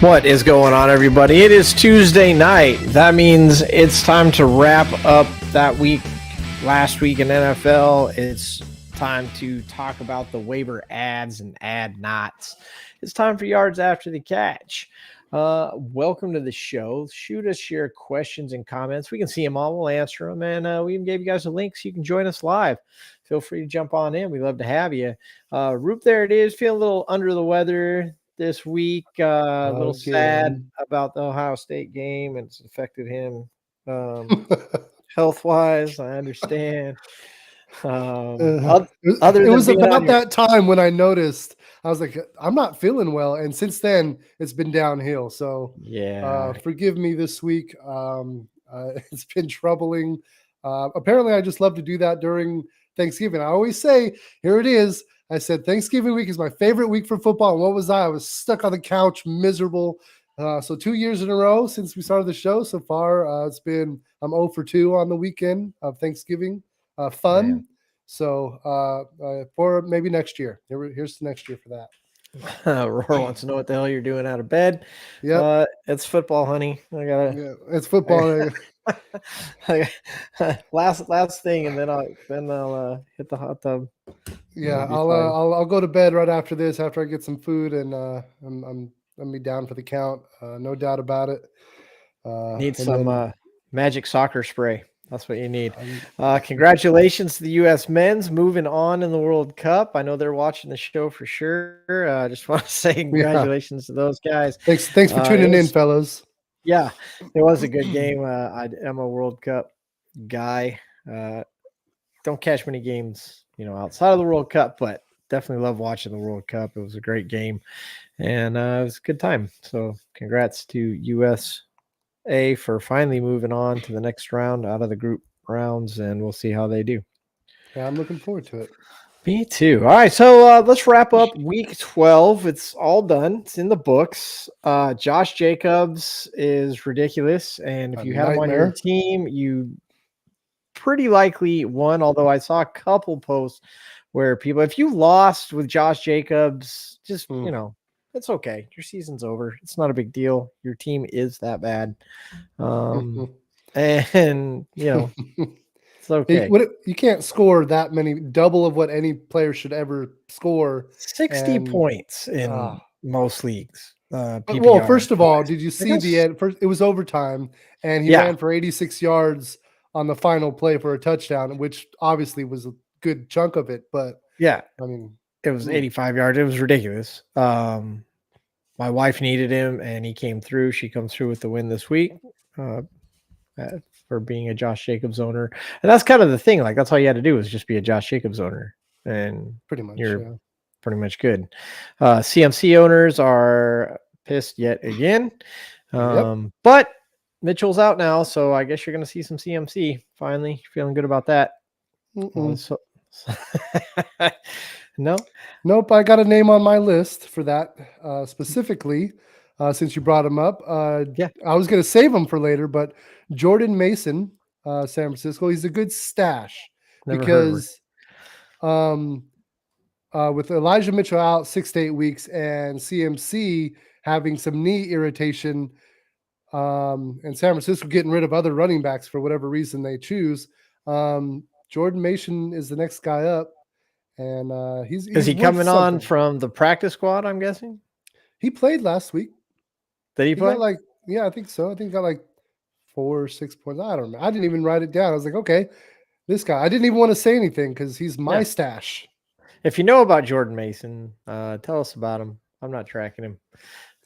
What is going on, everybody? It is Tuesday night. That means it's time to wrap up that week, last week in NFL. It's time to talk about the waiver ads and ad nots. It's time for yards after the catch. Welcome to the show. Shoot us your questions and comments. We can see them all. We'll answer them. And we even gave you guys a link so you can join us live. Feel free to jump on in. We'd love to have you. Roop, there it is. Feeling a little under the weather this week. A little sad about the Ohio State game. It's affected him health-wise. I understand. It was about that time when I noticed. I was like, I'm not feeling well, and since then it's been downhill. So yeah, forgive me this week. It's been troubling. Apparently, I just love to do that during Thanksgiving. I always say, here it is. I said Thanksgiving week is my favorite week for football. And what was I? I was stuck on the couch, miserable. So 2 years in a row since we started the show. So far, I'm 0 for 2 on the weekend of Thanksgiving. Fun. Man. So for maybe next year. Here's next year for that. Roar wants to know what the hell you're doing out of bed. Yeah, it's football, honey. It's football. last thing, and then I'll hit the hot tub. Yeah, I'll go to bed right after this. After I get some food, and I'm be down for the count. No doubt about it. Need some magic soccer spray. That's what you need. Congratulations to the U.S. men's moving on in the World Cup. I know they're watching the show for sure. I just want to say congratulations to those guys. Thanks for tuning in, fellas. Yeah, it was a good game. I'm a World Cup guy. Don't catch many games, outside of the World Cup, but definitely love watching the World Cup. It was a great game, and it was a good time. So congrats to USA for finally moving on to the next round out of the group rounds, and we'll see how they do. Yeah, I'm looking forward to it. Me too. All right, so let's wrap up week 12. It's all done. It's in the books. Josh Jacobs is ridiculous, and if you have him on your team, you pretty likely won, although I saw a couple posts where people, if you lost with Josh Jacobs, just, it's okay. Your season's over. It's not a big deal. Your team is that bad. And, it's okay. You can't score that many, double of what any player should ever score. 60 points in most leagues. Well, first of all, did you see the end? First, it was overtime, and he ran for 86 yards on the final play for a touchdown, which obviously was a good chunk of it. But yeah, I mean, it was 85 yards. It was ridiculous. My wife needed him, and he came through. She comes through with the win this week. For being a Josh Jacobs owner. And that's kind of the thing. Like, that's all you had to do was just be a Josh Jacobs owner. And pretty much you're pretty much good. CMC owners are pissed yet again. But Mitchell's out now, so I guess you're going to see some CMC finally. Feeling good about that. No? Nope, I got a name on my list for that specifically. Since you brought him up, I was going to save him for later, but Jordan Mason, San Francisco, he's a good stash because with Elijah Mitchell out 6 to 8 weeks and CMC having some knee irritation, and San Francisco getting rid of other running backs for whatever reason they choose, Jordan Mason is the next guy up, and is he coming on from the practice squad? I'm guessing he played last week. Did he play? I think so. I think he got 4 or 6 points. I don't know. I didn't even write it down. I was like, okay, this guy. I didn't even want to say anything because he's my stash. If you know about Jordan Mason, tell us about him. I'm not tracking him.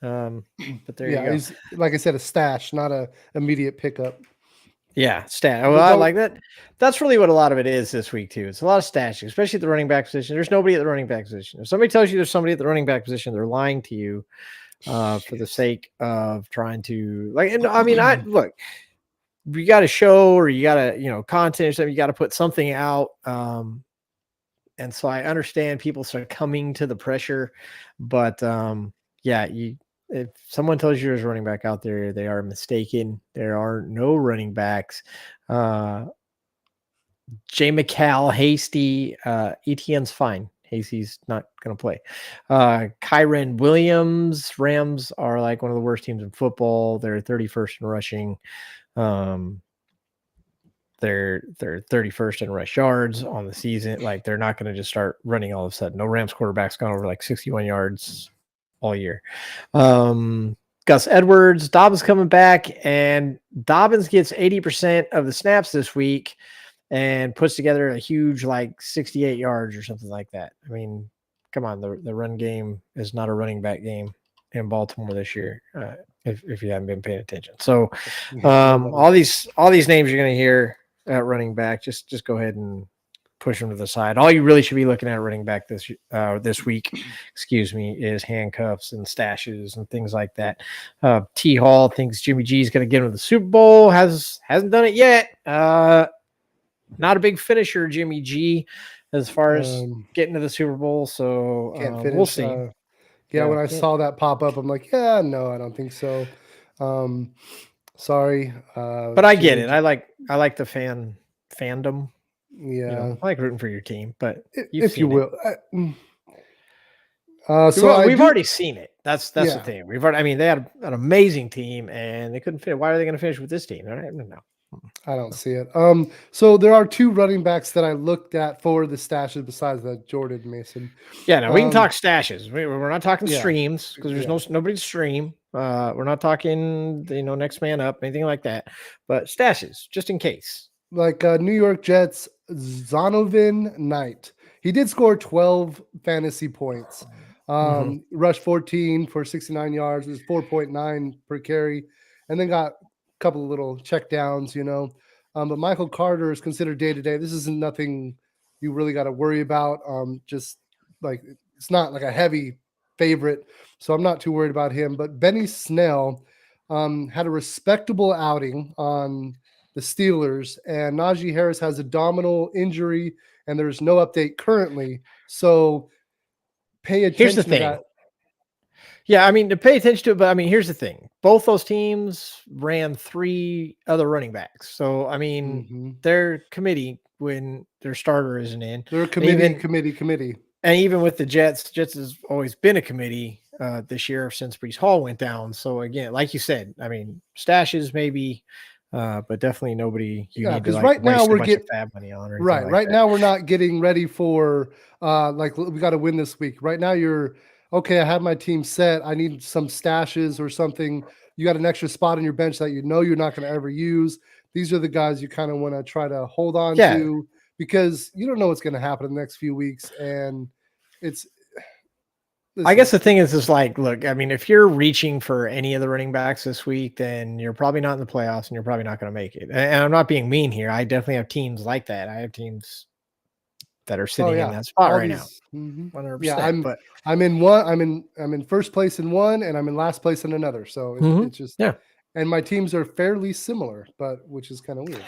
But there you go. He's, like I said, a stash, not a immediate pickup. Yeah, stash. Well, I like that. That's really what a lot of it is this week, too. It's a lot of stashing, especially at the running back position. There's nobody at the running back position. If somebody tells you there's somebody at the running back position, they're lying to you. For the sake of trying to look, you got a show or you got a, content or something, you got to put something out. And so I understand people start coming to the pressure, but if someone tells you there's a running back out there, they are mistaken. There are no running backs. Jay McCall, Hasty, Etienne's fine. Hasey's not going to play. Kyren Williams, Rams are like one of the worst teams in football. They're 31st in rushing. They're 31st in rush yards on the season. Like, they're not going to just start running all of a sudden. No Rams quarterback's gone over like 61 yards all year. Gus Edwards, Dobbins coming back, and Dobbins gets 80% of the snaps this week and puts together a huge like 68 yards or something like that. I mean, come on, the run game is not a running back game in Baltimore this year, if you haven't been paying attention. So all these names you're going to hear at running back, just go ahead and push them to the side. All you really should be looking at running back this week, is handcuffs and stashes and things like that. T. Hall thinks Jimmy G is going to get him to the Super Bowl. Hasn't done it yet. Not a big finisher, Jimmy G, as far as getting to the Super Bowl. So we'll see. When I saw that pop up, I'm like, no, I don't think so. Sorry, but I get it. I like the fandom. Yeah, I like rooting for your team, but if you will. We've already seen it. That's the thing. We've already. I mean, they had an amazing team, and they couldn't fit. Why are they going to finish with this team? No. I don't see it. So there are two running backs that I looked at for the stashes besides that Jordan Mason. Yeah, no, we can talk stashes. We're not talking streams because there's nobody to stream. We're not talking, next man up, anything like that. But stashes, just in case. Like New York Jets, Zonovan Knight. He did score 12 fantasy points. Rushed 14 for 69 yards. It was 4.9 per carry. And then got couple of little check downs, but Michael Carter is considered day-to-day. This isn't nothing you really got to worry about. Just like, it's not like a heavy favorite, so I'm not too worried about him. But Benny Snell had a respectable outing on the Steelers, and Najee Harris has a abdominal injury, and there's no update currently. So pay attention to that. Yeah, I mean, to pay attention to it, but I mean, here's the thing. Both those teams ran 3 other running backs. So, I mean, their committee when their starter isn't in. They're a committee. And even with the Jets has always been a committee this year since Breece Hall went down. So, again, like you said, I mean, stashes maybe, but definitely nobody you need to like right now we're getting fab money on. Right now we're not getting ready for like we got to win this week. Right now you're okay, I have my team set. I need some stashes or something. You got an extra spot on your bench that you're not going to ever use. These are the guys you kind of want to try to hold on to because you don't know what's going to happen in the next few weeks. And I guess the thing is like, look, I mean, if you're reaching for any of the running backs this week, then you're probably not in the playoffs and you're probably not going to make it. And I'm not being mean here. I definitely have teams like that. I have teams that are sitting in that spot right now. 100%, yeah, I'm in one. I'm in first place in one, and I'm in last place in another. So it's just and my teams are fairly similar, but which is kind of weird.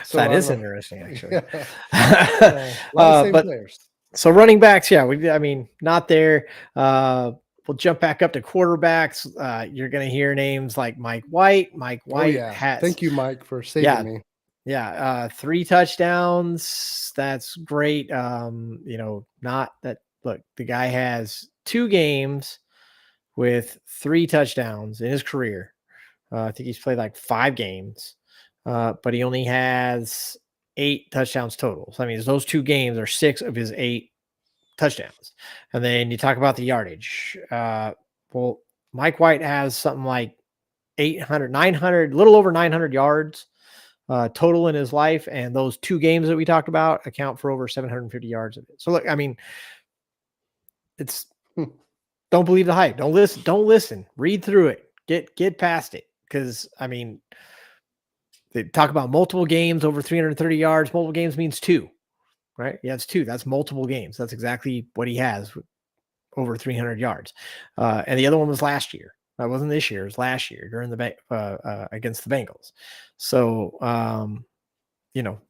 So that is interesting, actually. A lot of same players. So running backs, I mean, not there. We'll jump back up to quarterbacks. You're going to hear names like Mike White. Thank you, Mike, for saving me. Yeah, 3 touchdowns. That's great. Not that. Look, the guy has 2 games with 3 touchdowns in his career. I think he's played like 5 games, but he only has 8 touchdowns total. So, I mean, those 2 games are 6 of his 8 touchdowns. And then you talk about the yardage. Well, Mike White has something like 900, little over 900 yards total in his life. And those 2 games that we talked about account for over 750 yards of it. So, look, I mean, don't believe the hype. Don't listen. Read through it. Get past it. Because, I mean, they talk about multiple games over 330 yards. Multiple games means 2, right? Yeah, it's 2. That's multiple games. That's exactly what he has, over 300 yards. And the other one was last year. That wasn't this year. It was last year during the against the Bengals. So,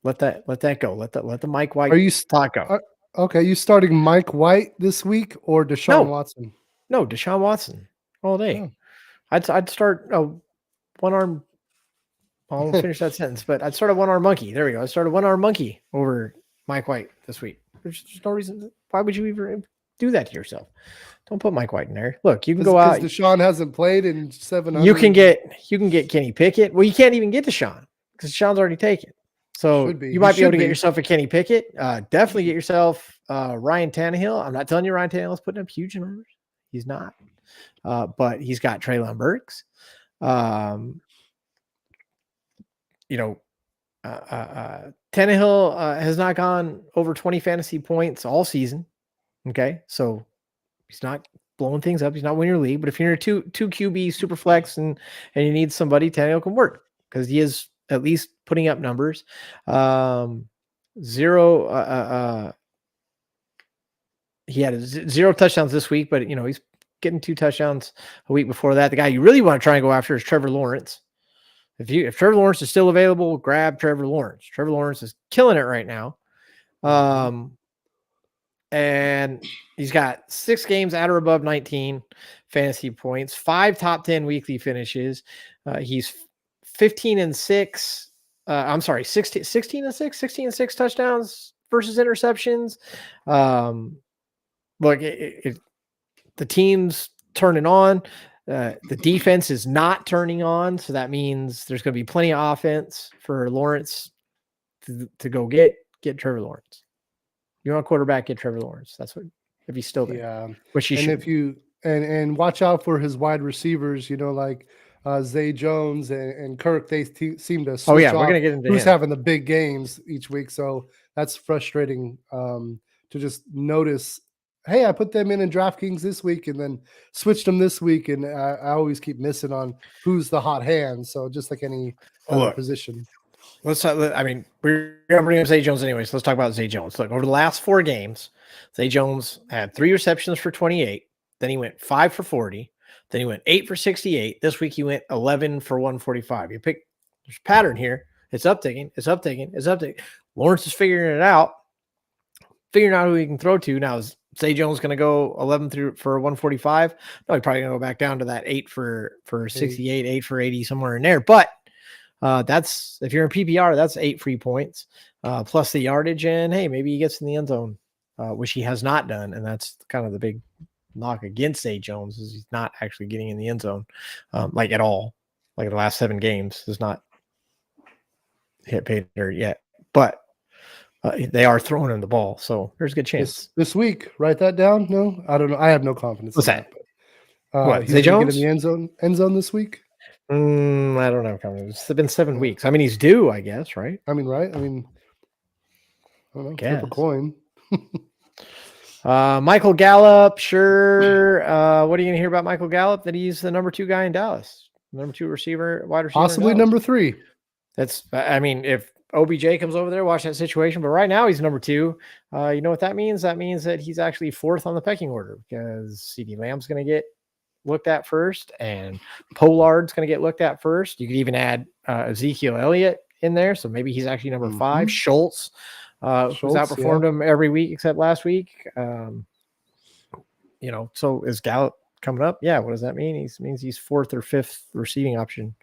let that go. Let the Mike White talk go. Okay, you starting Mike White this week or Deshaun Watson? No, Deshaun Watson all day. Oh. I'd start one arm. I'll finish that sentence, but I'd start a one arm monkey. There we go. I started one arm monkey over Mike White this week. There's no reason. Why would you even do that to yourself? Don't put Mike White in there. Look, you can go out. Because Deshaun hasn't played in 700. You can get Kenny Pickett. Well, you can't even get Deshaun because Deshaun's already taken. So you might be able to get yourself a Kenny Pickett. Definitely get yourself Ryan Tannehill. I'm not telling you Ryan Tannehill is putting up huge numbers. He's not. But he's got Treylon Burks. Tannehill has not gone over 20 fantasy points all season. Okay, so he's not blowing things up. He's not winning your league. But if you're in a two QB super flex and you need somebody, Tannehill can work because he is at least putting up numbers. He had 0 touchdowns this week, but he's getting 2 touchdowns a week before that. The guy you really want to try and go after is Trevor Lawrence. If Trevor Lawrence is still available, grab Trevor Lawrence. Trevor Lawrence is killing it right now. And he's got 6 games at or above 19 fantasy points, 5 top 10 weekly finishes. He's 16 and 6 touchdowns versus interceptions. Look, the team's turning on. The defense is not turning on, so that means there's going to be plenty of offense for Lawrence to go get Trevor Lawrence. You want a quarterback, get Trevor Lawrence. That's what, if he's still there. Yeah, which he should. If you and watch out for his wide receivers. Like Zay Jones and Kirk, they seem to. We're gonna get into who's having the big games each week. So that's frustrating to just notice. Hey, I put them in DraftKings this week and then switched them this week, and I always keep missing on who's the hot hand. So just like any other position. We're going to bring up Zay Jones anyway, so let's talk about Zay Jones. Look, over the last 4 games, Zay Jones had 3 receptions for 28. Then he went 5 for 40. Then he went 8 for 68. This week he went 11 for 145. There's a pattern here. It's uptaking. Lawrence is figuring out who he can throw to. Now, is Zay Jones going to go 11 for 145? No, he's probably going to go back down to that 8 for 68, 8 for 80, somewhere in there. But that's, if you're in PPR, that's 8 free points plus the yardage. And hey, maybe he gets in the end zone, which he has not done. And that's kind of the big knock against Zay Jones, is he's not actually getting in the end zone like at all. Like the last 7 games has not hit pay dirt yet, but they are throwing him the ball, so there's a good chance this week. Write that down. No, I don't know. I have no confidence. What's that? What, Zay Jones get in the end zone this week? I don't have confidence. It's been 7 weeks. I mean, he's due, I guess, right? I don't know. Flip a coin. Michael Gallup, sure. What are you going to hear about Michael Gallup? That he's the number 2 guy in Dallas, number 2 receiver, wide receiver, possibly number 3. That's, if OBJ comes over there, watch that situation. But right now he's number 2. You know what that means? That means that he's actually 4th on the pecking order, because CeeDee Lamb's going to get looked at first, and Pollard's going to get looked at first. You could even add Ezekiel Elliott in there, so maybe he's actually number 5. Schultz, who's outperformed him every week except last week. So is Gallup coming up? Yeah. What does that mean? It means he's 4th or 5th receiving option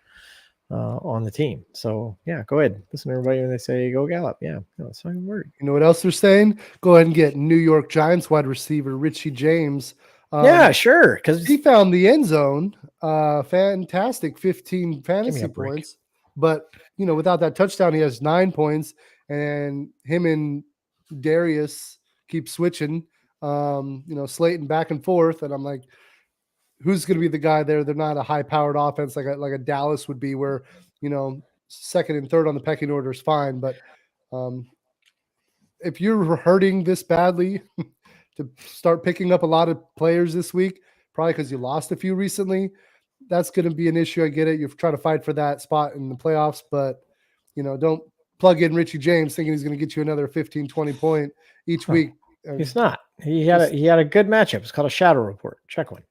on the team. So yeah, go ahead. Listen to everybody when they say go Gallup. Yeah, no, it's not gonna work. You know what else they're saying? Go ahead and get New York Giants wide receiver Richie James. Yeah, sure. Because he found the end zone. Fantastic 15 fantasy points. But without that touchdown, he has 9 points, and him and Darius keep switching, Slayton back and forth. And I'm like, who's going to be the guy there? They're not a high-powered offense like a Dallas would be, where, 2nd and 3rd on the pecking order is fine. But if you're hurting this badly to start picking up a lot of players this week, probably because you lost a few recently, that's going to be an issue. I get it. You're trying to fight for that spot in the playoffs, but, don't plug in Richie James thinking he's going to get you another 15, 20 point each week. He's not. He had a good matchup. It's called a shadow report. Check one.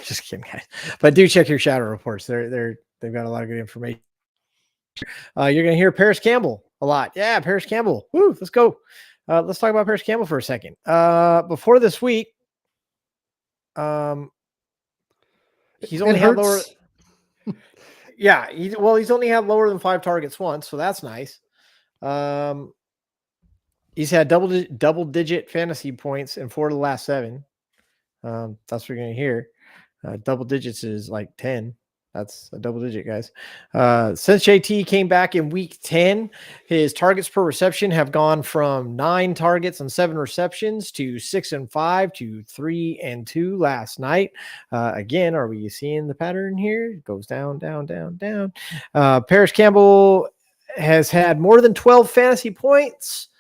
Just kidding, guys. But do check your shadow reports. They've got a lot of good information. You're going to hear Paris Campbell a lot. Yeah, Paris Campbell. Woo, let's go. Let's talk about Paris Campbell for a second. Before this week, he's only had lower. Yeah, he's only had lower than 5 targets once, so that's nice. He's had double-digit fantasy points in 4 of the last 7. That's what you're going to hear. Double digits is like 10. That's a double digit, guys. Since JT came back in week 10, his targets per reception have gone from 9 targets and 7 receptions to 6 and 5 to 3 and 2 last night. Again, are we seeing the pattern here? It goes down, down, down, down. Paris Campbell has had more than 12 fantasy points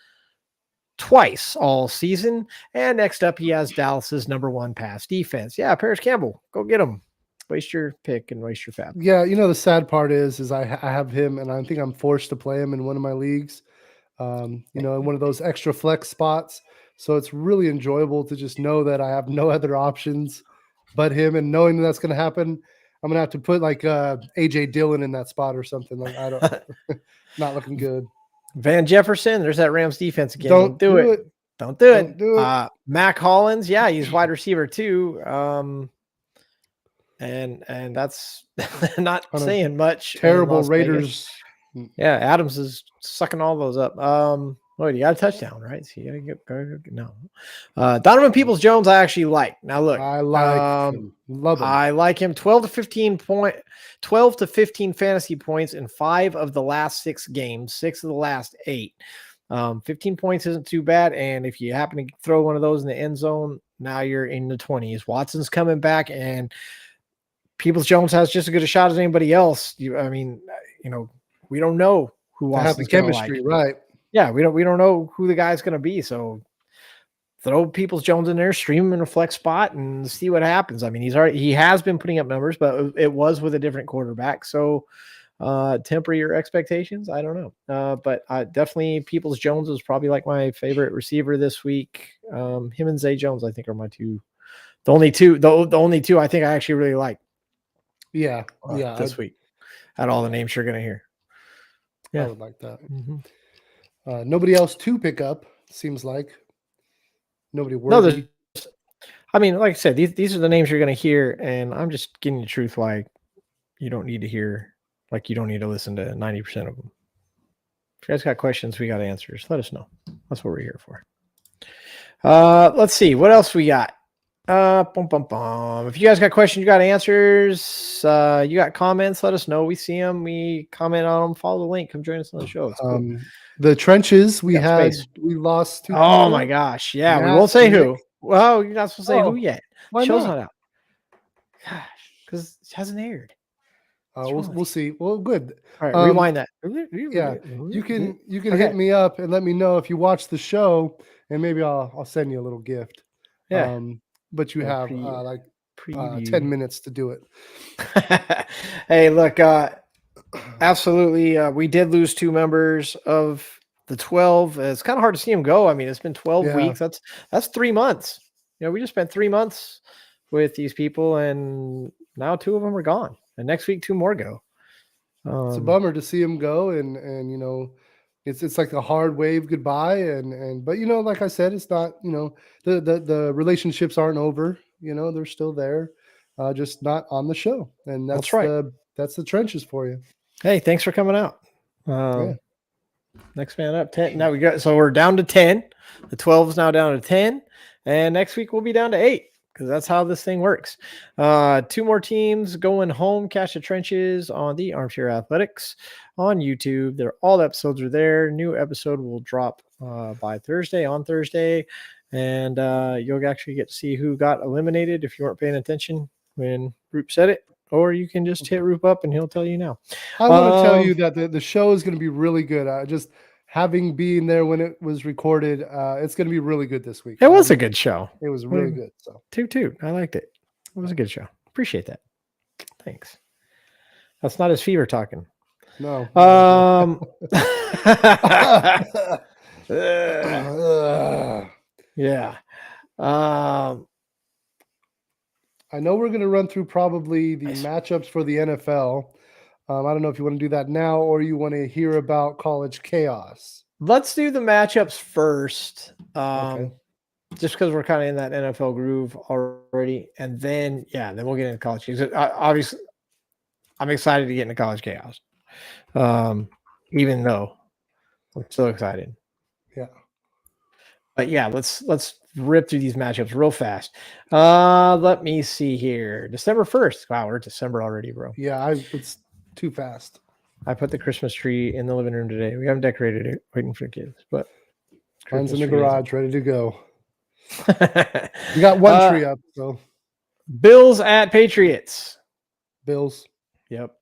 twice all season. And next up, he has Dallas's number 1 pass defense. Yeah, Paris Campbell, go get him. Waste your pick and waste your fab. Yeah, the sad part is I have him, and I think I'm forced to play him in one of my leagues, in one of those extra flex spots. So it's really enjoyable to just know that I have no other options but him, and knowing that's going to happen, I'm going to have to put like AJ Dillon in that spot or something. Like I don't, not looking good. Van Jefferson, there's that Rams defense again. Don't do it. Don't do it. Mac Hollins, yeah, he's wide receiver too. And that's not saying much. Terrible Raiders. Yeah, Adams is sucking all those up. Wait, you got a touchdown, right? So you gotta get no. Donovan Peoples-Jones, I actually like. Now look, I like him. Love him. I like him. 12 to 15 fantasy points in 5 of the last 6 games, 6 of the last 8. 15 points isn't too bad. And if you happen to throw one of those in the end zone, now you're in the 20s. Watson's coming back, and Peoples-Jones has just as good a shot as anybody else. We don't know who Watson's have the chemistry, right? Yeah, we don't know who the guy's going to be. So throw Peoples-Jones in there, stream him in a flex spot, and see what happens. I mean, he has been putting up numbers, but it was with a different quarterback. So temper your expectations. I don't know, but definitely Peoples-Jones is probably like my favorite receiver this week. Him and Zay Jones, I think, are my two. The only two I think I actually really like. Yeah, this week, out of all the names you're going to hear. Yeah, I would like that. Mm-hmm. Nobody else to pick up. Seems like nobody worthy. No, I mean, like I said, these are the names you're going to hear, and I'm just getting the truth. Why you don't need to hear, like you don't need to listen to 90% of them. If you guys got questions, we got answers. Let us know. That's what we're here for. Let's see what else we got. If you guys got questions, you got answers, you got comments, let us know. We see them, we comment on them. Follow the link, come join us on the show. It's cool. The trenches we lost 2 people. My gosh, yeah. We won't say who. Well, you're not supposed to say who yet. Why Show's not? Not out. Gosh, because it hasn't aired. We'll see. Well, good. All right, rewind that. Yeah, you can hit me up and let me know if you watch the show, and maybe I'll send you a little gift. Yeah. But you have 10 minutes to do it. Hey, look, absolutely. We did lose 2 members of the 12. It's kind of hard to see them go. I mean, it's been 12 weeks. That's 3 months. We just spent 3 months with these people, and now 2 of them are gone. And next week, 2 more go. It's a bummer to see them go, and it's like a hard wave goodbye, but like I said, it's not, the relationships aren't over, they're still there, just not on the show. And that's right. That's the trenches for you. Hey, thanks for coming out. Next man up, 10. Now we're down to 10. The 12 is now down to 10, and next week we'll be down to 8. Because that's how this thing works. 2 more teams going home. Cash the Trenches on the Armchair Athletics on YouTube. All the episodes are there. New episode will drop by Thursday, on Thursday. And you'll actually get to see who got eliminated if you weren't paying attention when Roop said it. Or you can just hit Roop up and he'll tell you now. I want to tell you that the show is going to be really good. Just having been there when it was recorded, it's going to be really good this week. It was a good show. It was really good. So toot. I liked it. It was a good show. Appreciate that. Thanks. That's not his fever talking. No. Yeah. I know we're going to run through probably the matchups for the NFL. I don't know if you want to do that now or you want to hear about college chaos. Let's do the matchups first. Okay. Just because we're kind of in that NFL groove already. And then we'll get into college chaos. Obviously, I'm excited to get into college chaos. Even though I'm so excited. Yeah. But yeah, let's rip through these matchups real fast. Let me see here. December 1st. Wow, we're December already, bro. Yeah, it's too fast. I put the Christmas tree in the living room today. We haven't decorated it, waiting for the kids, but Mine's in the tree is garage, ready to go. We got one tree up, so Bills at Patriots. Bills. Yep.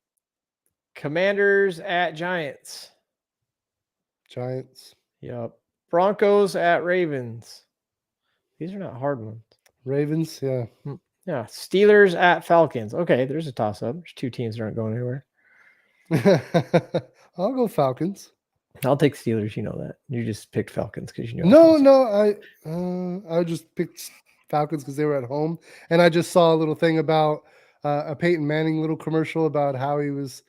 Commanders at Giants. Giants. Yep. Broncos at Ravens. These are not hard ones. Ravens, yeah. Yeah. Steelers at Falcons. Okay, there's a toss-up. There's two teams that aren't going anywhere. I'll go Falcons. I'll take Steelers. You know that. You just picked Falcons because you know. I just picked Falcons because they were at home, and I just saw a little thing about a Peyton Manning little commercial about how he was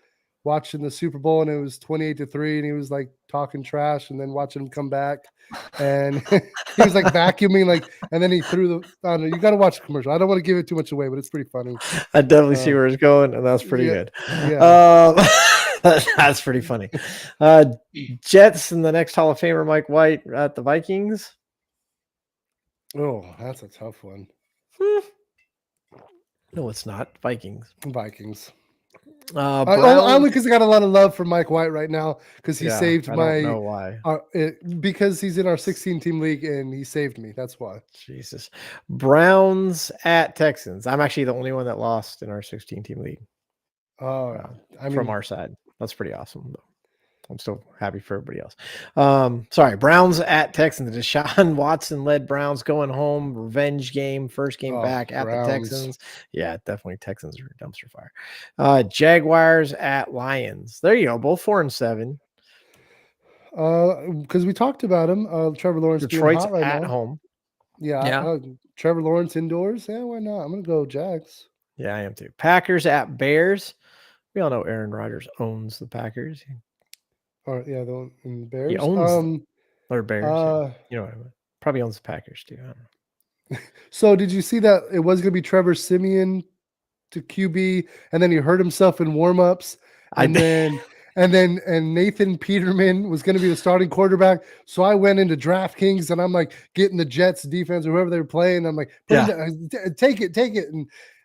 watching the Super Bowl and it was 28-3, and he was like talking trash, and then watching him come back, and he was like vacuuming, and then he threw the. I don't know. You got to watch the commercial. I don't want to give it too much away, but it's pretty funny. I definitely see where it's going, and that's pretty good. Yeah. That's pretty funny. Jets and the next Hall of Famer Mike White at the Vikings. Oh, that's a tough one. No, it's not. Vikings. Only because I got a lot of love for Mike White right now because he saved my. I don't know why. Because he's in our 16-team league and he saved me. That's why. Jesus. Browns at Texans. I'm actually the only one that lost in our 16-team league. From our side. That's pretty awesome, though. I'm still happy for everybody else. Browns at Texans. Deshaun Watson led Browns going home. Revenge game. First game back at the Texans. Yeah, definitely Texans are a dumpster fire. Jaguars at Lions. There you go. Both 4-7. Because we talked about him. Trevor Lawrence Detroit's being hot right at now. home. Yeah. Trevor Lawrence indoors. Yeah, why not? I'm going to go Jags. Yeah, I am too. Packers at Bears. We all know Aaron Rodgers owns the Packers. The Bears. He owns or Bears. You know what I mean? Probably owns the Packers too. I don't know. So did you see that it was going to be Trevor Siemian to QB, and then he hurt himself in warmups, and then Nathan Peterman was going to be the starting quarterback. So I went into DraftKings and I'm like getting the Jets defense or whoever they were playing. I'm like, take it,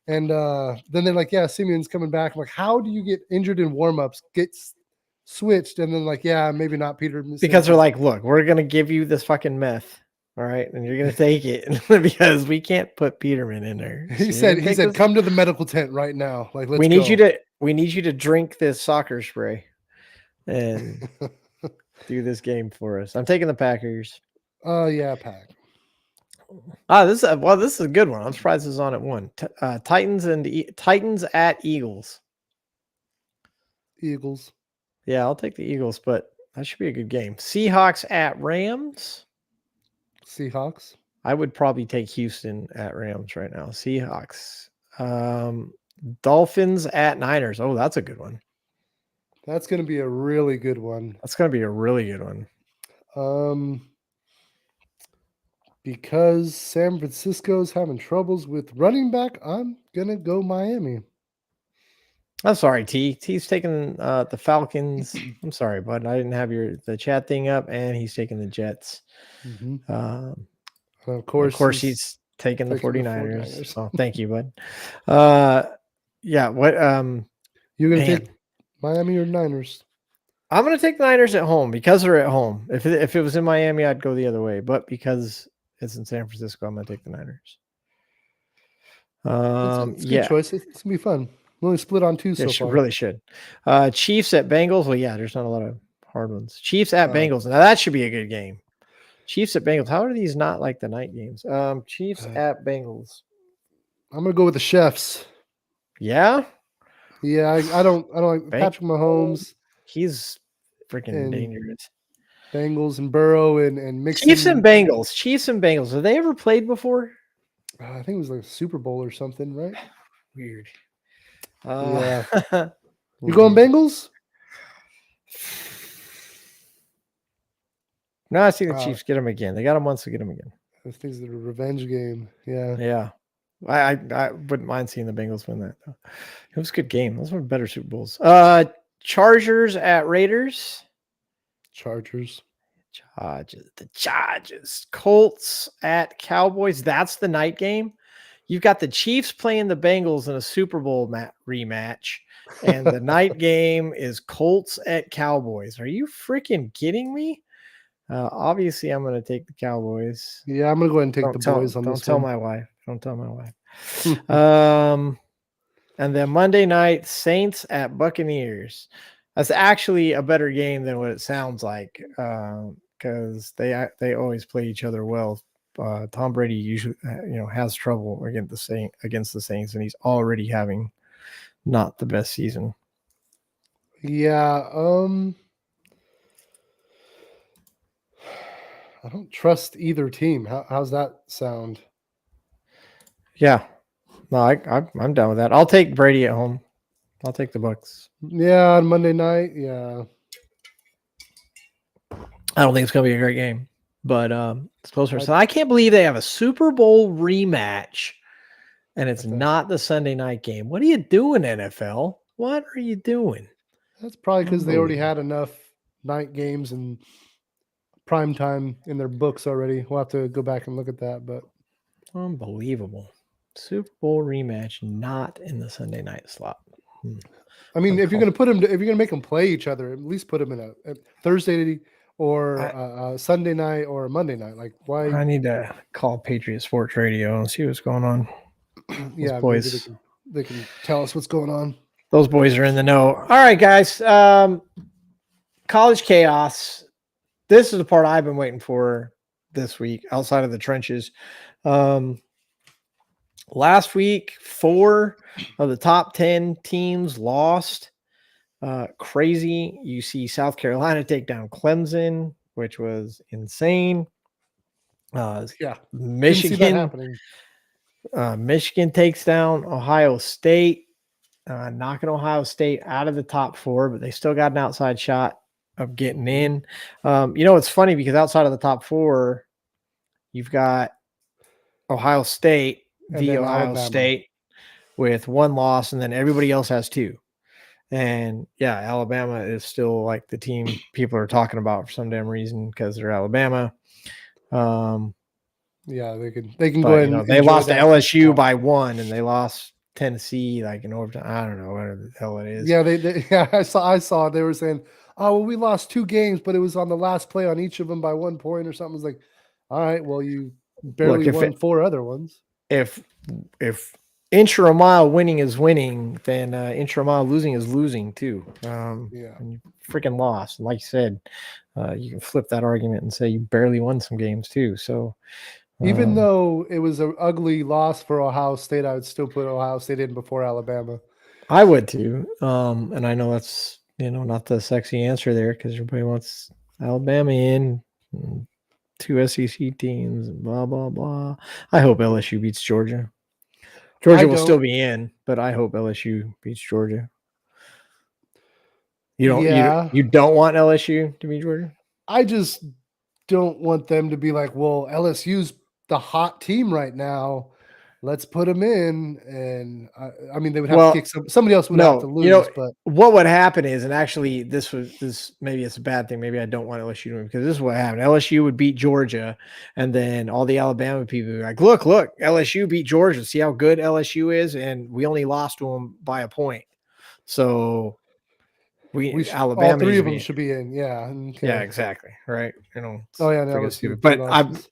and then they're like, yeah, Simeon's coming back. I'm like, how do you get injured in warmups? Gets switched, and then maybe not Peterman. Because they're like, look, we're gonna give you this fucking meth. All right, and you're gonna take it because we can't put Peterman in there. So he said, come to the medical tent right now. Like, let's we need you to drink this soccer spray and do this game for us. I'm taking the Packers. Yeah, Pack. This is a good one. I'm surprised it's on at 1. Titans at Eagles. Eagles. Yeah, I'll take the Eagles, but that should be a good game. Seahawks at Rams. Seahawks. I would probably take Houston at Rams right now. Seahawks. Dolphins at Niners. Oh, that's a good one. That's going to be a really good one. Because San Francisco's having troubles with running back, I'm going to go Miami. I'm sorry, T's taking the Falcons. I'm sorry, bud. I didn't have the chat thing up, and he's taking the Jets. Mm-hmm. Of course, he's taking the 49ers. Oh, thank you, bud. Yeah. What? You're going to take Miami or Niners? I'm going to take the Niners at home because they're at home. If it was in Miami, I'd go the other way. But because it's in San Francisco, I'm going to take the Niners. It's a good choice. It's going to be fun. We only split on 2 so far. Really should. Chiefs at Bengals. Well, yeah, there's not a lot of hard ones. Chiefs at Bengals. Now that should be a good game. Chiefs at Bengals. How are these not like the night games? Chiefs at Bengals. I'm gonna go with the Chefs. Yeah. Yeah, I don't like Patrick Mahomes. He's freaking dangerous. Bengals and Burrow and Mixon. Chiefs and Bengals. Have they ever played before? I think it was like a Super Bowl or something, right? Weird. Yeah. You going Bengals? No, I see the Chiefs get them again. They got them once to get them again. I think it's a revenge game. Yeah. Yeah. I wouldn't mind seeing the Bengals win that, though. It was a good game. Those were better Super Bowls. Chargers at Raiders. Chargers. The Chargers. Colts at Cowboys. That's the night game. You've got the Chiefs playing the Bengals in a Super Bowl rematch. And the night game is Colts at Cowboys. Are you freaking kidding me? Obviously, I'm going to take the Cowboys. Yeah, I'm going to go ahead and take the boys on this one. Don't tell my wife. Don't tell my wife. And then Monday night, Saints at Buccaneers. That's actually a better game than what it sounds like because they always play each other well. Tom Brady usually has trouble against the Saints, and he's already having not the best season. Yeah. I don't trust either team. How's that sound? Yeah. No, I'm down with that. I'll take Brady at home. I'll take the Bucs. Yeah, on Monday night. Yeah. I don't think it's going to be a great game, but it's closer. So I can't believe they have a Super Bowl rematch, and it's not the Sunday night game. What are you doing, NFL? What are you doing? That's probably because they already had enough night games and prime time in their books already. We'll have to go back and look at that, but unbelievable. Super Bowl rematch, not in the Sunday night slot. I mean, if you're going to make them play each other, at least put them in a Thursday or a Sunday night or a Monday night. Like, why? I need to call Patriot Sports Radio and see what's going on. Yeah, boys, they can tell us what's going on. Those boys are in the know. All right, guys. College chaos. This is the part I've been waiting for this week, outside of the trenches. Last week, 4 of the top 10 teams lost. Crazy. You see South Carolina take down Clemson, which was insane. Michigan takes down Ohio State, knocking Ohio State out of the top 4, but they still got an outside shot of getting in. It's funny because outside of the top 4, you've got Ohio State, Ohio State with 1 loss, and then everybody else has 2. And yeah, Alabama is still like the team people are talking about for some damn reason because they're Alabama. Yeah, they can go ahead. And they lost to LSU by 1, and they lost Tennessee like in overtime. I don't know what the hell it is. Yeah, I saw they were saying, oh well, we lost 2 games, but it was on the last play on each of them by 1 point or something. It's like, all right, well, you barely won 4 other ones. If inch or a mile winning is winning, then inch or a mile losing is losing too. And you freaking lost. And like you said, you can flip that argument and say you barely won some games too. So even though it was an ugly loss for Ohio State, I would still put Ohio State in before Alabama. I would too. And I know that's not the sexy answer there because everybody wants Alabama in. 2 SEC teams, blah, blah, blah. I hope LSU beats Georgia. Georgia will still be in, but I hope LSU beats Georgia. You don't want LSU to beat Georgia? I just don't want them to be like, well, LSU's the hot team right now. Let's put them in. And I mean, they would have to kick somebody else would have to lose. But what would happen is, and actually this maybe it's a bad thing. Maybe I don't want LSU to win because this is what happened. LSU would beat Georgia, and then all the Alabama people would be like, look, LSU beat Georgia. See how good LSU is, and we only lost to them by a point. So Alabama, all 3 of them should be in. Yeah. Okay. Yeah, exactly. Right. LSU. But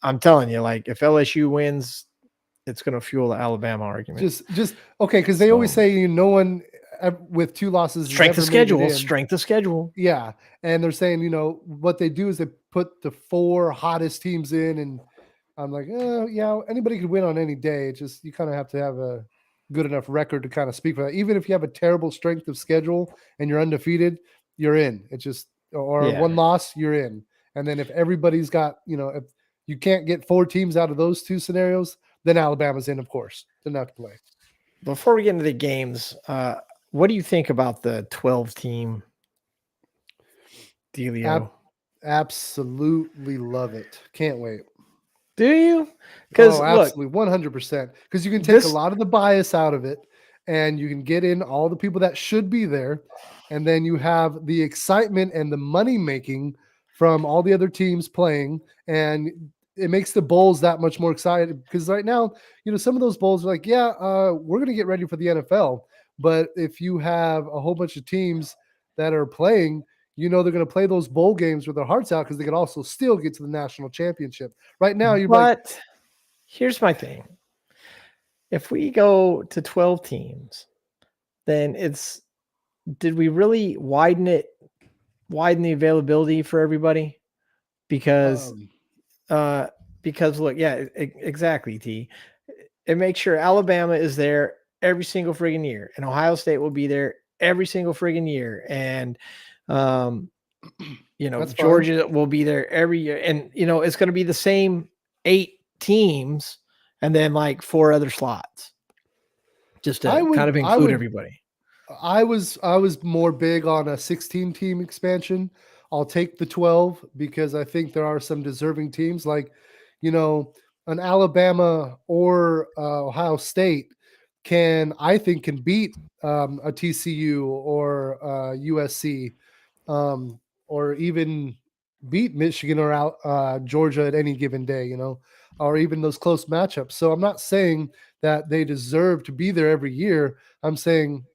I'm telling you, like, if LSU wins, it's going to fuel the Alabama argument. Just okay, because they always say no one with 2 losses. Strength of schedule. Yeah, and they're saying what they do is they put the 4 hottest teams in, and I'm like, yeah, anybody could win on any day. It's just you kind of have to have a good enough record to kind of speak for that. Even if you have a terrible strength of schedule and you're undefeated, you're in. It's just 1 loss, you're in. And then if everybody's got if you can't get 4 teams out of those 2 scenarios, then Alabama's in, of course. Then have to play. Before we get into the games, what do you think about the 12-team dealio? Absolutely love it. Can't wait. Do you? Because absolutely, 100%. Because you can take a lot of the bias out of it, and you can get in all the people that should be there, and then you have the excitement and the money making from all the other teams playing, and it makes the bowls that much more exciting because right now, some of those bowls are like, yeah, we're going to get ready for the NFL. But if you have a whole bunch of teams that are playing, they're going to play those bowl games with their hearts out because they could also still get to the national championship. Right now, you're like, here's my thing. If we go to 12 teams, then did we really widen the availability for everybody? Because look, yeah, exactly, T. It makes sure Alabama is there every single friggin' year, and Ohio State will be there every single friggin' year, and Georgia will be there every year, and it's going to be the same 8 teams, and then like 4 other slots, just to kind of include everybody. I was more big on a 16 team expansion. I'll take the 12 because I think there are some deserving teams like, an Alabama or Ohio State I think can beat a TCU or USC, or even beat Michigan or Georgia at any given day, or even those close matchups. So I'm not saying that they deserve to be there every year. I'm saying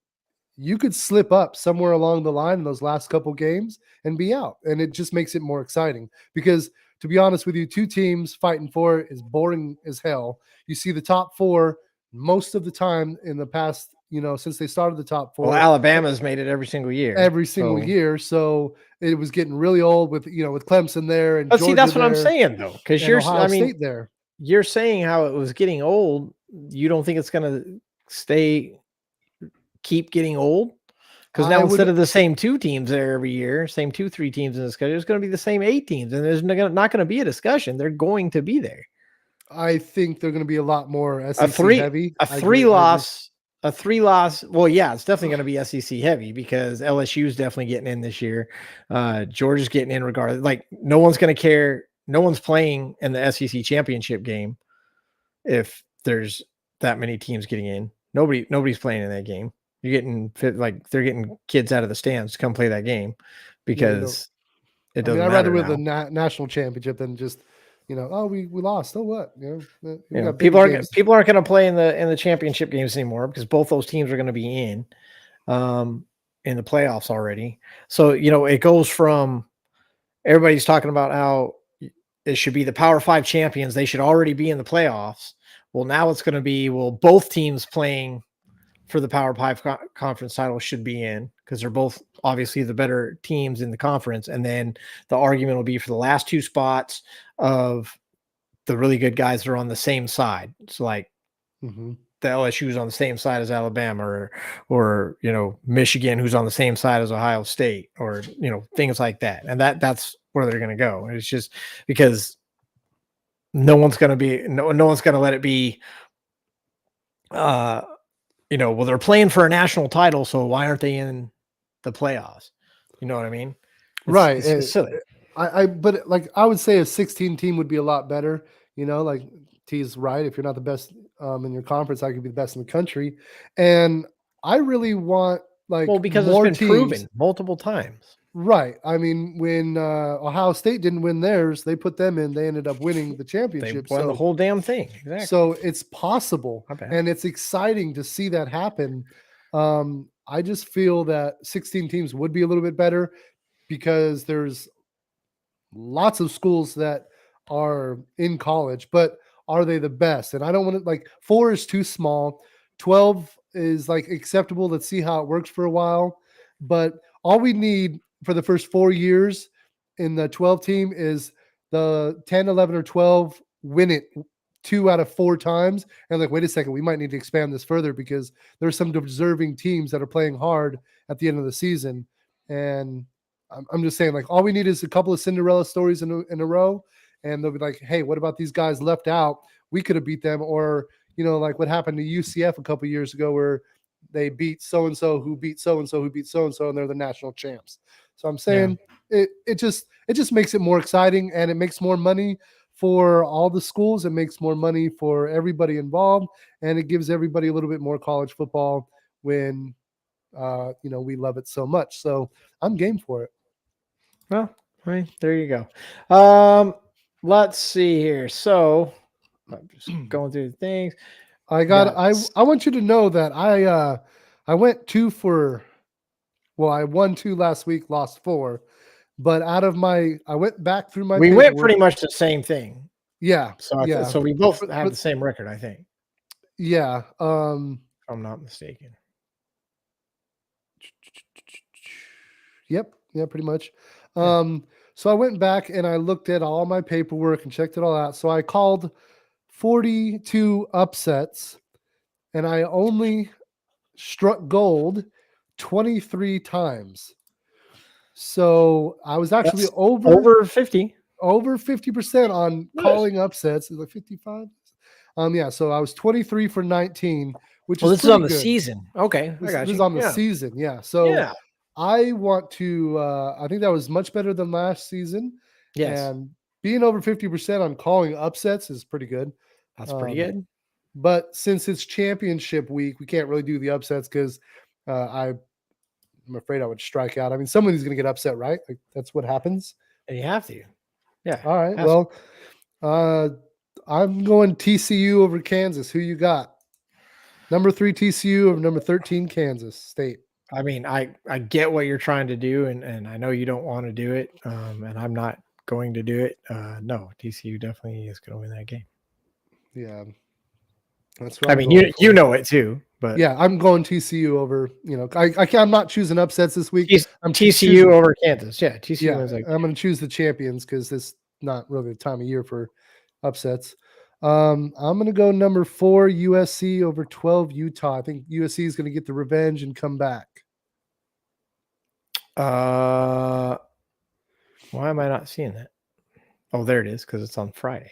you could slip up somewhere along the line in those last couple games and be out. And it just makes it more exciting because, to be honest with you, 2 teams fighting for it is boring as hell. You see the top 4 most of the time in the past, since they started the top 4. Well, Alabama's made it every single year. Year. So it was getting really old with Clemson there and Georgia. See, that's what I'm saying though, because Ohio State there. You're saying how it was getting old. You don't think it's going to keep getting old? Because now instead of the same 2 teams there every year, same 2-3 teams in the schedule, there's going to be the same 8 teams, and there's not going to be a discussion. They're going to be there. I think they're going to be a lot more SEC heavy. A 3-loss. Well, yeah, it's definitely going to be SEC heavy because LSU is definitely getting in this year. Georgia's getting in regardless. Like, no one's going to care. No one's playing in the SEC championship game if there's that many teams getting in. Nobody's playing in that game. You're getting they're getting kids out of the stands to come play that game because it doesn't matter. I'd rather win the national championship than just, we lost. So what? People aren't going to play in the championship games anymore because both those teams are going to be in the playoffs already. So, it goes from everybody's talking about how it should be the Power 5 champions. They should already be in the playoffs. Well, now it's going to be, both teams playing for the Power 5 conference title should be in because they're both obviously the better teams in the conference. And then the argument will be for the last 2 spots of the really good guys that are on the same side. It's like the LSU is on the same side as Alabama or Michigan, who's on the same side as Ohio State, or, things like that. And that's where they're going to go. It's just because no one's going to let it be, well, they're playing for a national title, so why aren't they in the playoffs? You know what I mean? Right. It's silly. But like I would say a 16 team would be a lot better. Like T's right. If you're not the best in your conference, I could be the best in the country. And I really want because more it's been proven multiple times. Right. I mean, when Ohio State didn't win theirs, they put them in. They ended up winning the championship. They won the whole damn thing. Exactly. So it's possible, and it's exciting to see that happen. I just feel that 16 teams would be a little bit better because there's lots of schools that are in college, but are they the best? And I don't want to 4 is too small. 12 is acceptable. Let's see how it works for a while. But all we need for the first 4 years in the 12 team is the 10, 11, or 12 win it 2 out of 4 times. And wait a second, we might need to expand this further because there's some deserving teams that are playing hard at the end of the season. And I'm just saying, all we need is a couple of Cinderella stories in a row. And they'll be like, hey, what about these guys left out? We could have beat them. Or, what happened to UCF a couple years ago where they beat so-and-so who beat so-and-so who beat so-and-so, and they're the national champs. So I'm saying it just makes it more exciting, and it makes more money for all the schools. It makes more money for everybody involved, and it gives everybody a little bit more college football when, we love it so much. So I'm game for it. Well, Right, there you go. Let's see here. So I'm just going through the things. I want you to know that I went 2 for, well, I won 2 last week, lost 4, but I went back through my We went paperwork. pretty much the same thing. Yeah, yeah. So we both have But the same record, I think. yeah, If I'm not mistaken. yep, yeah, pretty much. Yeah. So I went back and I looked at all my paperwork and checked it all out. So I called 42 upsets and I only struck gold 23 times. So I was actually That's over 50. over 50% on Nice. calling upsets. Is it 55? Yeah. So I was 23 for 19, which Well, is this is on the pretty good. season. Okay, I got This you. is on the Yeah. season. Yeah. So Yeah. I want to, I think that was much better than last season. Yes. And being over 50% on calling upsets is pretty good. That's pretty good. But since it's championship week, we can't really do the upsets because I'm afraid I would strike out. I mean, somebody's going to get upset, right? Like, that's what happens. And you have to. Yeah. All right. Well, I'm going TCU over Kansas. Who you got? Number 3 TCU over number 13 Kansas State. I mean, I get what you're trying to do, and I know you don't want to do it, and I'm not going to do it. No, TCU definitely is going to win that game. Yeah, that's what I mean, you know it too, but yeah, I'm going TCU over. I'm not choosing upsets this week. I'm TCU over Kansas. Yeah, TCU wins. I'm going to choose the champions because this is not really the time of year for upsets. I'm going to go number 4 USC over 12 Utah. I think USC is going to get the revenge and come back. Why am I not seeing that? Oh, there it is because it's on Friday.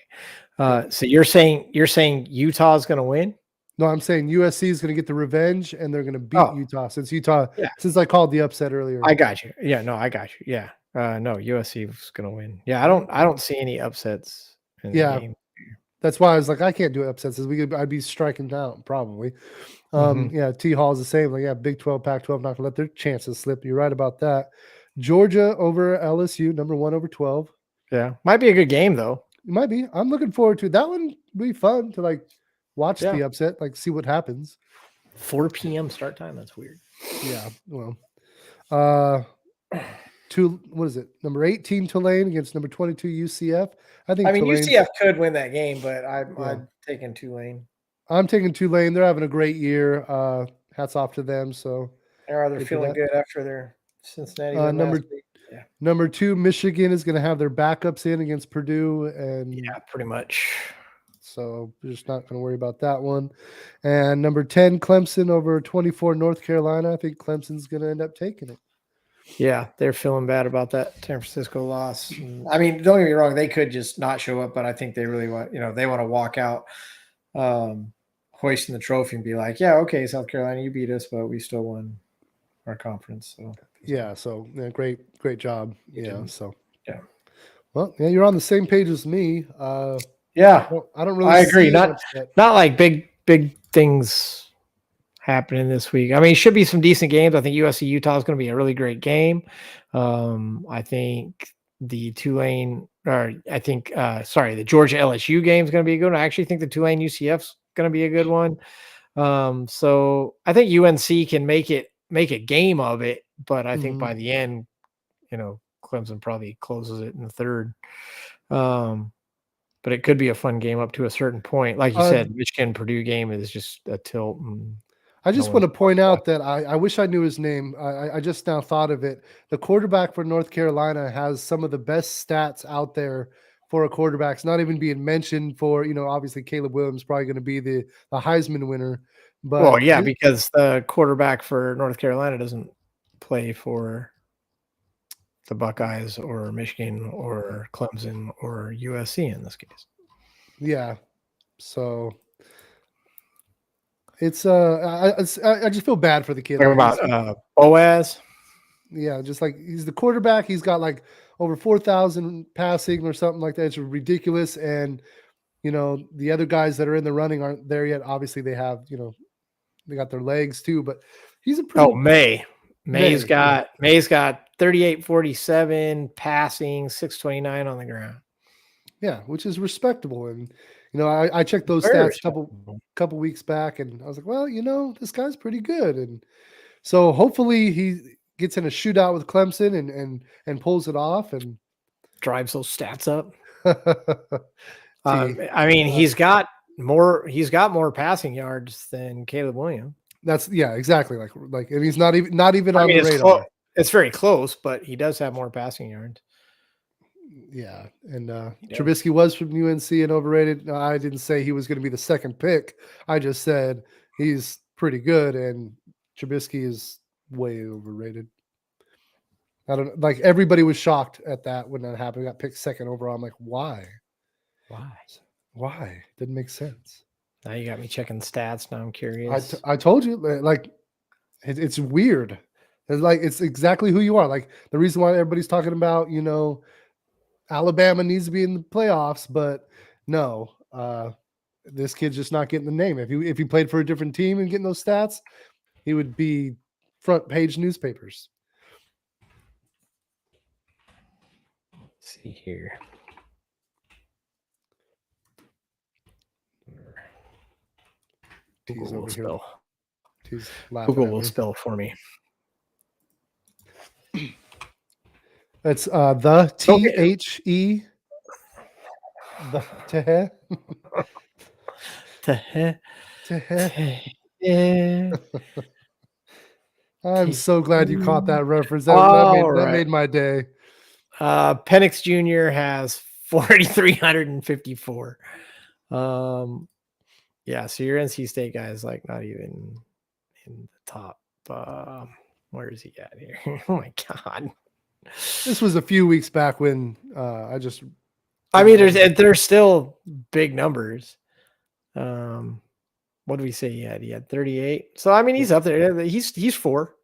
So you're saying Utah is going to win? No, I'm saying USC is going to get the revenge and they're going to beat Utah since I called the upset earlier. I got you. Yeah, no, I got you. Yeah. No, USC is going to win. Yeah, I don't see any upsets in the game. That's why I was like, I can't do upsets. I'd be striking down probably. Yeah, T Hall is the same. Like, yeah, Big 12, Pac 12, not gonna let their chances slip. You're right about that. Georgia over LSU, number 1 over 12. Yeah, might be a good game though. It might be. I'm looking forward to that one. Be fun to like watch the upset, like see what happens. 4 p.m. start time. That's weird. Yeah. Well, what is it? Number 18 Tulane against number 22 UCF. I mean, UCF could win that game, but I'm taking Tulane. I'm taking Tulane. They're having a great year. Hats off to them. So they're feeling good after their Cincinnati win last week. Yeah. Number 2 Michigan is going to have their backups in against Purdue, and pretty much. So we're just not going to worry about that one. And number 10 Clemson over 24 North Carolina. I think Clemson's going to end up taking it. Yeah, they're feeling bad about that San Francisco loss. I mean, don't get me wrong, they could just not show up, but I think they really want, they want to walk out hoisting the trophy and be like, yeah, okay, South Carolina, you beat us, but we still won our conference. So great job. So yeah. Well, yeah, you're on the same page as me. Yeah. I don't really I agree. Not like big things happening this week. I mean, it should be some decent games. I think USC Utah is going to be a really great game. I think the the Georgia LSU game is going to be a good one. I actually think the Tulane UCF is going to be a good one. So I think UNC can make a game of it, but I think by the end, Clemson probably closes it in the third. But it could be a fun game up to a certain point. Like you said, Michigan Purdue game is just a tilt. I just want to point out that I wish I knew his name. I just now thought of it. The quarterback for North Carolina has some of the best stats out there for a quarterback. It's not even being mentioned for, obviously Caleb Williams probably going to be the Heisman winner. But because the quarterback for North Carolina doesn't play for the Buckeyes or Michigan or Clemson or USC in this case. Yeah. So it's I just feel bad for the kid. Talking about Boaz. Yeah, just like he's the quarterback. He's got like over 4,000 passing or something like that. It's ridiculous. And the other guys that are in the running aren't there yet. Obviously, they have they got their legs too. But he's a pretty May's got 38, 47 passing, 629 on the ground. Yeah, which is respectable. And I checked those Very stats a couple weeks back, and I was like, well, this guy's pretty good. And so hopefully he gets in a shootout with Clemson and pulls it off and drives those stats up. T. I mean, he's got more passing yards than Caleb Williams. That's exactly. Like, and he's not even on the radar. It's very close, but he does have more passing yards. Yeah, and Trubisky was from UNC and overrated. I didn't say he was going to be the second pick. I just said he's pretty good, and Trubisky is way overrated. I don't like. Everybody was shocked at that when that happened. He got picked second overall. I'm like, why? Why? Didn't make sense. Now you got me checking stats. Now I'm curious. I told you, like, it's weird. It's exactly who you are. Like, the reason why everybody's talking about, Alabama needs to be in the playoffs, but no, this kid's just not getting the name. If he played for a different team and getting those stats, he would be front page newspapers. Let's see here. Google will spell. Google will spell for me. It's the THE. The I'm so glad you caught that reference. That made my day. Penix Jr. has 4,354. Yeah, so your NC State guy is like not even in the top. Where is he at here? Oh my God. This was a few weeks back when there's still big numbers. What did we say he had? He had 38. So I mean, he's up there. He's 4.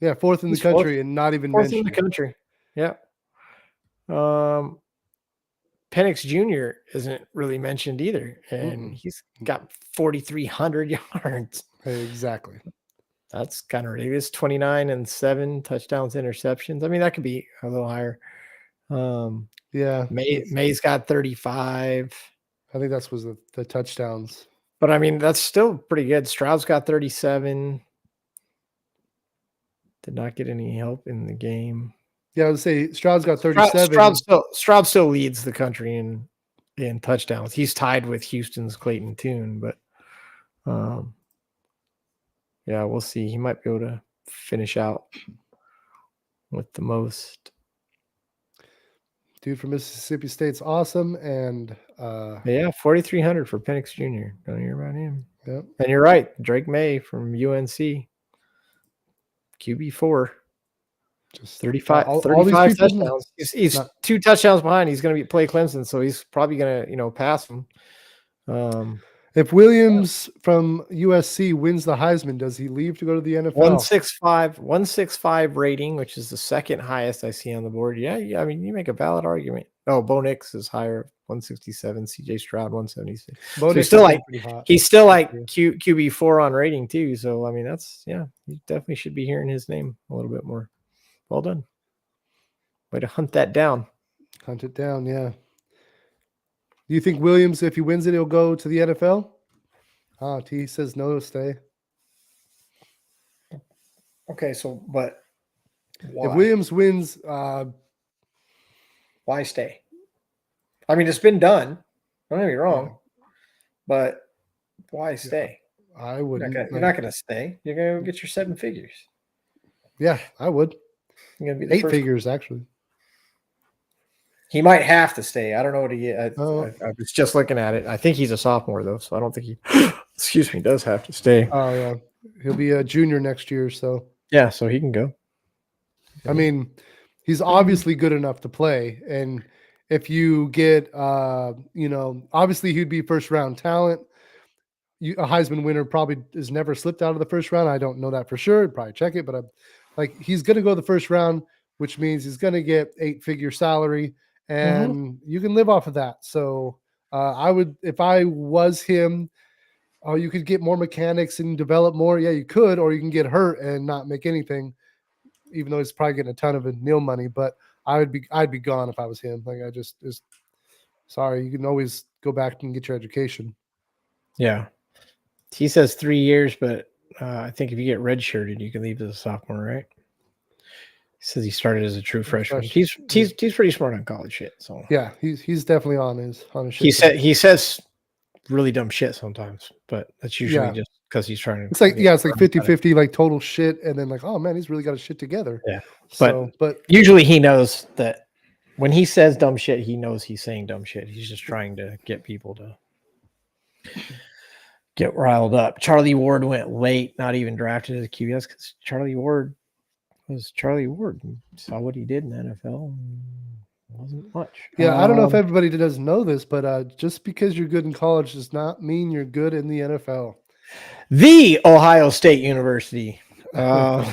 Yeah, fourth in the country and not even fourth in the country. Yeah. Penix Jr. isn't really mentioned either, and he's got 4,300 yards. Exactly. That's kind of ridiculous. 29 and 7 touchdowns, interceptions. I mean, that could be a little higher. Yeah. May's got 35. I think that was the touchdowns. But I mean, that's still pretty good. Stroud's got 37. Did not get any help in the game. Yeah, I would say Stroud's got 37. Stroud still leads the country in touchdowns. He's tied with Houston's Clayton Tune, but yeah, we'll see. He might be able to finish out with the most. Dude from Mississippi State's awesome, and 4,300 for Penix Jr. Don't hear about him. Yep. And you're right, Drake May from UNC, QB4, just 35 touchdowns. He's 2 touchdowns behind. He's going to play Clemson, so he's probably going to pass him. If Williams from USC wins the Heisman, does he leave to go to the NFL? 165 rating, which is the second highest I see on the board. Yeah, I mean, you make a valid argument. Oh, Bo Nix is higher, 167. CJ Stroud, 176. So he's still like QB4 on rating too. So I mean, you definitely should be hearing his name a little bit more. Well done. Way to hunt that down. Hunt it down, yeah. Do you think Williams, if he wins it, he'll go to the NFL? T says no, stay. Okay, so but why? If Williams wins, why stay? I mean, it's been done. Don't get me wrong, but why stay? I wouldn't. You're not going to stay. You're going to get your 7 figures. Yeah, I would. You're going to be 8 figures, actually. He might have to stay. I don't know what he. I was just looking at it. I think he's a sophomore though, so I don't think he. Excuse me, does have to stay. Oh yeah, he'll be a junior next year, so yeah, so he can go. I mean, he's obviously good enough to play, and if you get, obviously he'd be first round talent. A Heisman winner probably has never slipped out of the first round. I don't know that for sure. I'd probably check it, but he's going to go the first round, which means he's going to get 8-figure salary. And you can live off of that. So I would, if I was him, you could get more mechanics and develop more. Yeah, you could, or you can get hurt and not make anything. even though he's probably getting a ton of Neal money. But I'd be gone if I was him. Like I just sorry. You can always go back and get your education. Yeah, he says 3 years, but I think if you get redshirted, you can leave as a sophomore, right? He says he started as a true freshman. He's pretty smart on college shit. So yeah, he's definitely on his shit. He says really dumb shit sometimes, but that's usually just because he's trying to. It's like it's like 50-50, like total shit, and then like, oh man, he's really got his shit together. Yeah, but usually he knows that when he says dumb shit, he knows he's saying dumb shit. He's just trying to get people to get riled up. Charlie Ward went late, not even drafted as a QB. Because Charlie Ward was Charlie Ward. Saw what he did in the NFL. Wasn't much. Yeah, I don't know if everybody doesn't know this, but just because you're good in college does not mean you're good in the NFL. The Ohio State University. Our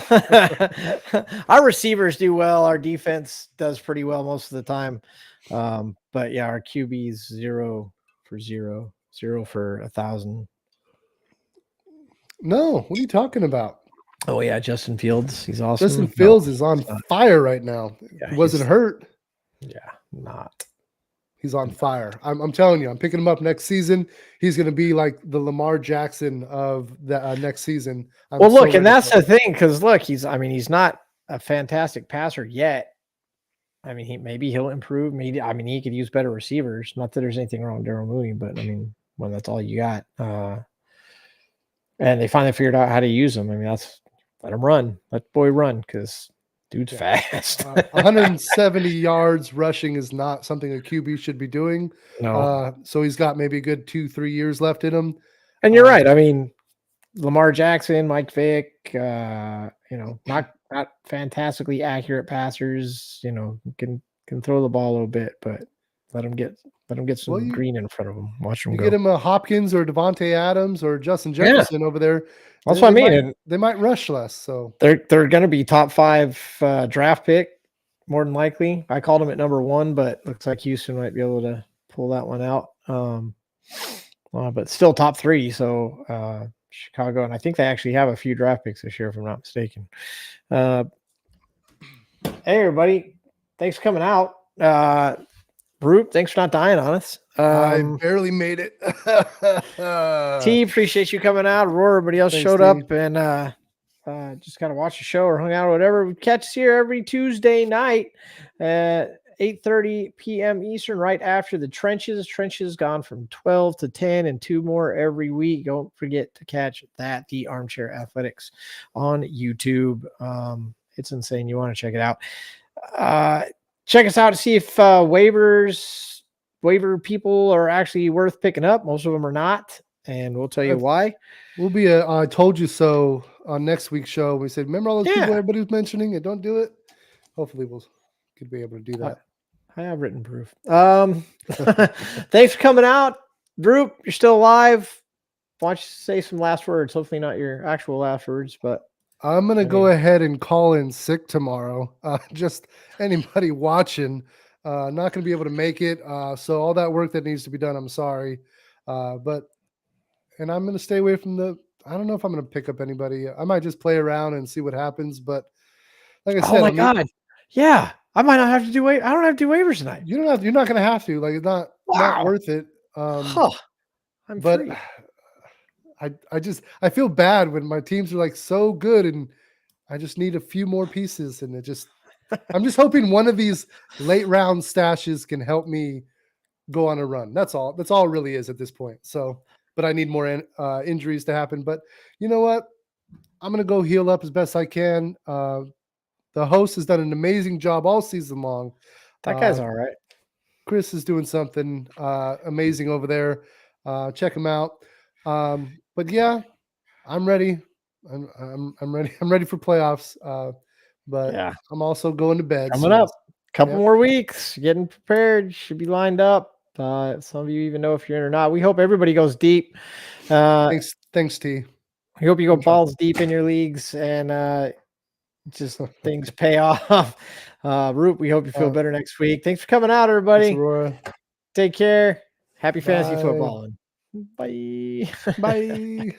receivers do well. Our defense does pretty well most of the time. But yeah, our QB's 0 for 0, 0 for 1,000. No, what are you talking about? Oh yeah, Justin Fields. He's awesome. Justin Fields is on fire right now. Yeah, he wasn't hurt. Yeah, not. He's on fire. I'm telling you, I'm picking him up next season. He's going to be like the Lamar Jackson of the next season. Well, look, and that's the thing, because look, he's not a fantastic passer yet. I mean, maybe he'll improve. Maybe he could use better receivers. Not that there's anything wrong with Darryl Mooney, but I mean, when that's all you got, and they finally figured out how to use him. I mean, let him run, let the boy run, because dude's fast. 170 yards rushing is not something a QB should be doing. No. So he's got maybe a good 2-3 years left in him. And you're right. I mean, Lamar Jackson, Mike Vick, not fantastically accurate passers, can throw the ball a little bit, but let them get some green in front of them. Watch them go. Get him a Hopkins or Devontae Adams or Justin Jefferson over there. That's what I mean. They might rush less. So they're going to be top 5 draft pick more than likely. I called them at number 1, but looks like Houston might be able to pull that one out. But still top 3. So Chicago, and I think they actually have a few draft picks this year, if I'm not mistaken. Hey everybody, thanks for coming out. Roop, thanks for not dying on us. I barely made it. T, appreciate you coming out. Aurora, everybody else showed up and just kind of watched the show or hung out or whatever. We catch us here every Tuesday night at 8:30 p.m. Eastern, right after the Trenches. Trenches gone from 12 to 10 and 2 more every week. Don't forget to catch that, The Armchair Athletics, on YouTube. It's insane. You want to check it out. Check us out to see if waiver people are actually worth picking up. Most of them are not, and we'll tell you why. We'll be I told you so on next week's show. We said, remember all those people everybody was mentioning and don't do it? Hopefully could be able to do that. I have written proof. Thanks for coming out. Drew, you're still alive. Why don't you say some last words? Hopefully not your actual last words, but I'm going to go ahead and call in sick tomorrow. Just anybody watching, not going to be able to make it. So all that work that needs to be done, I'm sorry. And I'm going to stay away from I don't know if I'm going to pick up anybody. I might just play around and see what happens. But like I said, oh my God. Yeah. I might not have to do I don't have to do waivers tonight. You're not going to have to. Like, it's not worth it. I'm free. I feel bad when my teams are like so good and I just need a few more pieces, and I'm just hoping one of these late round stashes can help me go on a run. That's all it really is at this point. So, but I need more injuries to happen. But you know what? I'm going to go heal up as best I can. The host has done an amazing job all season long. That guy's all right. Chris is doing something amazing over there. Check him out. But yeah, I'm ready. I'm ready. I'm ready for playoffs. But yeah, I'm also going to bed. Coming up. Couple more weeks. Getting prepared. Should be lined up. Some of you even know if you're in or not. We hope everybody goes deep. Thanks, T. I hope you go balls deep in your leagues and just things pay off. Root, we hope you feel better next week. Thanks for coming out, everybody. Thanks, take care. Happy fantasy football. Bye. Bye.